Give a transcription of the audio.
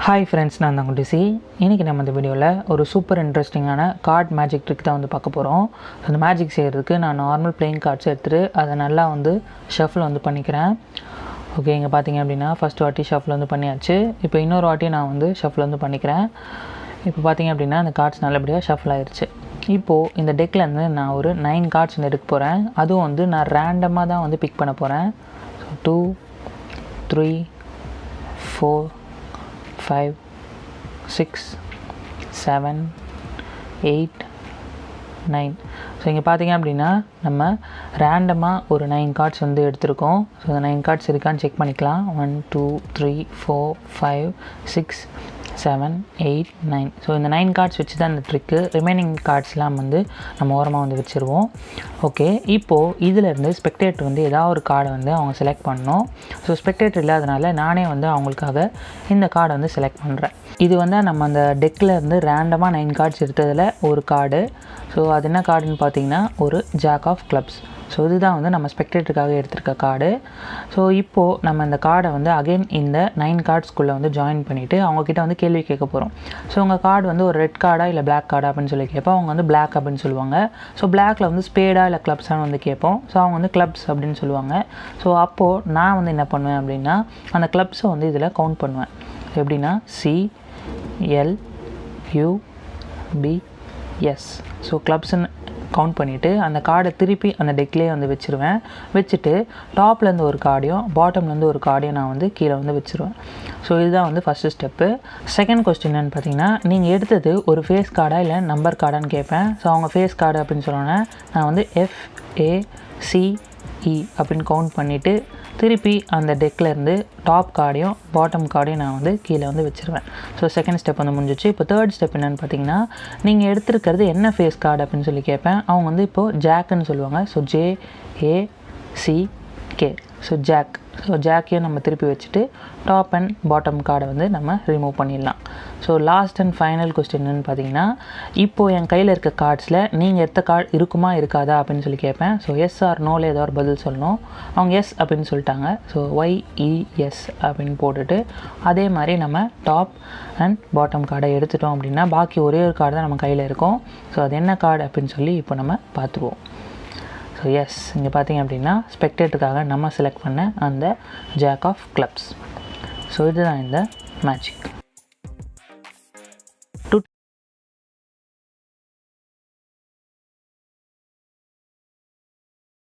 Hi friends, நான் தான் Disi. இன்னைக்கு நம்ம இந்த வீடியோல ஒரு சூப்பர் இன்ட்ரஸ்டிங்கான கார்ட் மேஜிக் ட்ரிக் தான் வந்து பார்க்க போறோம். அந்த மேஜிக் செய்யிறதுக்கு நான் நார்மல் பிளேயிங் கார்ட்ஸ் எடுத்துட்டு அதை நல்லா வந்து ஷஃபிள் வந்து பண்ணிக்கிறேன். ஓகே, இங்க பாத்தீங்க அப்படினா ஃபர்ஸ்ட் வாட்டி ஷஃபிள் வந்து பண்ணியாச்சு. இப்போ இன்னொரு வாட்டி நான் வந்து ஷஃபிள் வந்து பண்ணிக்கிறேன். இப்போ பாத்தீங்க அப்படினா அந்த கார்ட்ஸ் நல்லபடியா ஷஃபிள் ஆயிருச்சு. இப்போ இந்த டெக்ல இருந்து நான் ஒரு 9 கார்ட்ஸ் எடுக்க போறேன். அதுவும் வந்து நான் ரேண்டமா தான் வந்து பிக் பண்ண போறேன். 2 3 4 5 6 7 8 9. ஸோ இங்கே பார்த்தீங்க அப்படின்னா நம்ம ரேண்டமாக ஒரு 9 கார்ட்ஸ் வந்து எடுத்திருக்கோம். ஸோ அந்த 9 கார்ட்ஸ் இருக்கான்னு செக் பண்ணிக்கலாம். 1 2 3 4 5 6 7 8 9. ஸோ இந்த 9 கார்ட்ஸ் வச்சு தான் இந்த ட்ரிக்கு. ரிமைனிங் கார்ட்ஸ்லாம் வந்து நம்ம ஓரமாக வந்து வச்சுருவோம். ஓகே, இப்போது இதிலேருந்து ஸ்பெக்டேட்டர் வந்து ஏதாவது ஒரு கார்டை வந்து அவங்க செலக்ட் பண்ணணும். ஸோ ஸ்பெக்டேட்டர் இல்லாதனால நானே வந்து அவங்களுக்காக இந்த கார்டை வந்து செலக்ட் பண்ணுறேன். இது வந்து நம்ம அந்த டெக்கில் இருந்து ரேண்டமாக 9 கார்ட்ஸ் எடுத்ததில் ஒரு கார்டு. ஸோ அது என்ன கார்டுன்னு பார்த்தீங்கன்னா ஒரு ஜாக் ஆஃப் கிளப்ஸ். ஸோ இதுதான் வந்து நம்ம ஸ்பெக்டேட்டருக்காக எடுத்திருக்க கார்டு. ஸோ இப்போது நம்ம இந்த கார்டை வந்து அகைன் இந்த 9 கார்ட்ஸ்குள்ளே வந்து ஜாயின் பண்ணிவிட்டு அவங்கக்கிட்ட வந்து கேள்வி கேட்க போகிறோம். ஸோ உங்கள் கார்டு வந்து ஒரு ரெட் கார்டா இல்லை பிளாக் கார்டா அப்படின்னு சொல்லி கேட்போம். அவங்க வந்து பிளாக் அப்படின்னு சொல்லுவாங்க. ஸோ பிளாக்ல வந்து ஸ்பேடா இல்லை கிளப்ஸான்னு வந்து கேட்போம். ஸோ அவங்க வந்து கிளப்ஸ் அப்படின்னு சொல்லுவாங்க. ஸோ அப்போது நான் வந்து என்ன பண்ணுவேன் அப்படின்னா அந்த கிளப்ஸை வந்து இதில் கவுண்ட் பண்ணுவேன். எப்படின்னா CLUBS. ஸோ கிளப்ஸ்ன்னு கவுண்ட் பண்ணிவிட்டு அந்த கார்டை திருப்பி அந்த டெக்லேயே வந்து வச்சுருவேன். வச்சுட்டு டாப்லேருந்து ஒரு கார்டையும் பாட்டம்லேருந்து ஒரு கார்டையும் நான் வந்து கீழே வந்து வச்சுருவேன். ஸோ இதுதான் வந்து ஃபஸ்ட்டு ஸ்டெப்பு. செகண்ட் கொஸ்டின் என்னென்னு பார்த்தீங்கன்னா நீங்கள் எடுத்தது ஒரு ஃபேஸ் கார்டா இல்லை நம்பர் கார்டான்னு கேட்பேன். ஸோ அவங்க ஃபேஸ் கார்டு அப்படின்னு சொன்னோன்னே நான் வந்து FACE அப்படின்னு கவுண்ட் பண்ணிவிட்டு திருப்பி அந்த டெக்லேருந்து டாப் கார்டையும் பாட்டம் கார்டையும் நான் வந்து கீழே வந்து வச்சுருவேன். ஸோ செகண்ட் ஸ்டெப் வந்து முடிஞ்சிச்சு. இப்போ தேர்ட் ஸ்டெப் என்னென்னு பார்த்தீங்கன்னா நீங்கள் எடுத்துருக்கிறது என்ன ஃபேஸ் கார்டு அப்படின்னு சொல்லி கேட்பேன். அவங்க வந்து இப்போது ஜாக்குன்னு சொல்லுவாங்க. So JACK. So jack. So ஜாக்கையும் நம்ம திருப்பி வச்சுட்டு டாப் அண்ட் பாட்டம் கார்டை வந்து நம்ம ரிமூவ் பண்ணிடலாம். ஸோ லாஸ்ட் அண்ட் ஃபைனல் கொஸ்டின்னு பார்த்தீங்கன்னா இப்போது என் கையில் இருக்க கார்ட்ஸில் நீங்கள் எடுத்த கார்டு இருக்குமா இருக்காதா அப்படின்னு சொல்லி கேட்பேன். ஸோ எஸ் ஆர் நோவில் ஏதோ ஒரு பதில் சொல்லணும். அவங்க எஸ் அப்படின்னு சொல்லிட்டாங்க. ஸோ YES அப்படின்னு போட்டுட்டு அதே மாதிரி நம்ம டாப் அண்ட் பாட்டம் கார்டை எடுத்துட்டோம் அப்படின்னா பாக்கி ஒரே ஒரு கார்டு தான் நம்ம கையில் இருக்கும். ஸோ அது என்ன கார்டு அப்படின்னு சொல்லி இப்போ நம்ம பார்த்துருவோம். ஸோ எஸ், இங்கே பார்த்தீங்க அப்படின்னா ஸ்பெக்டேட்டருக்காக நம்ம செலக்ட் பண்ண அந்த ஜாக் ஆஃப் கிளப்ஸ். ஸோ இதுதான் இந்த மேஜிக்.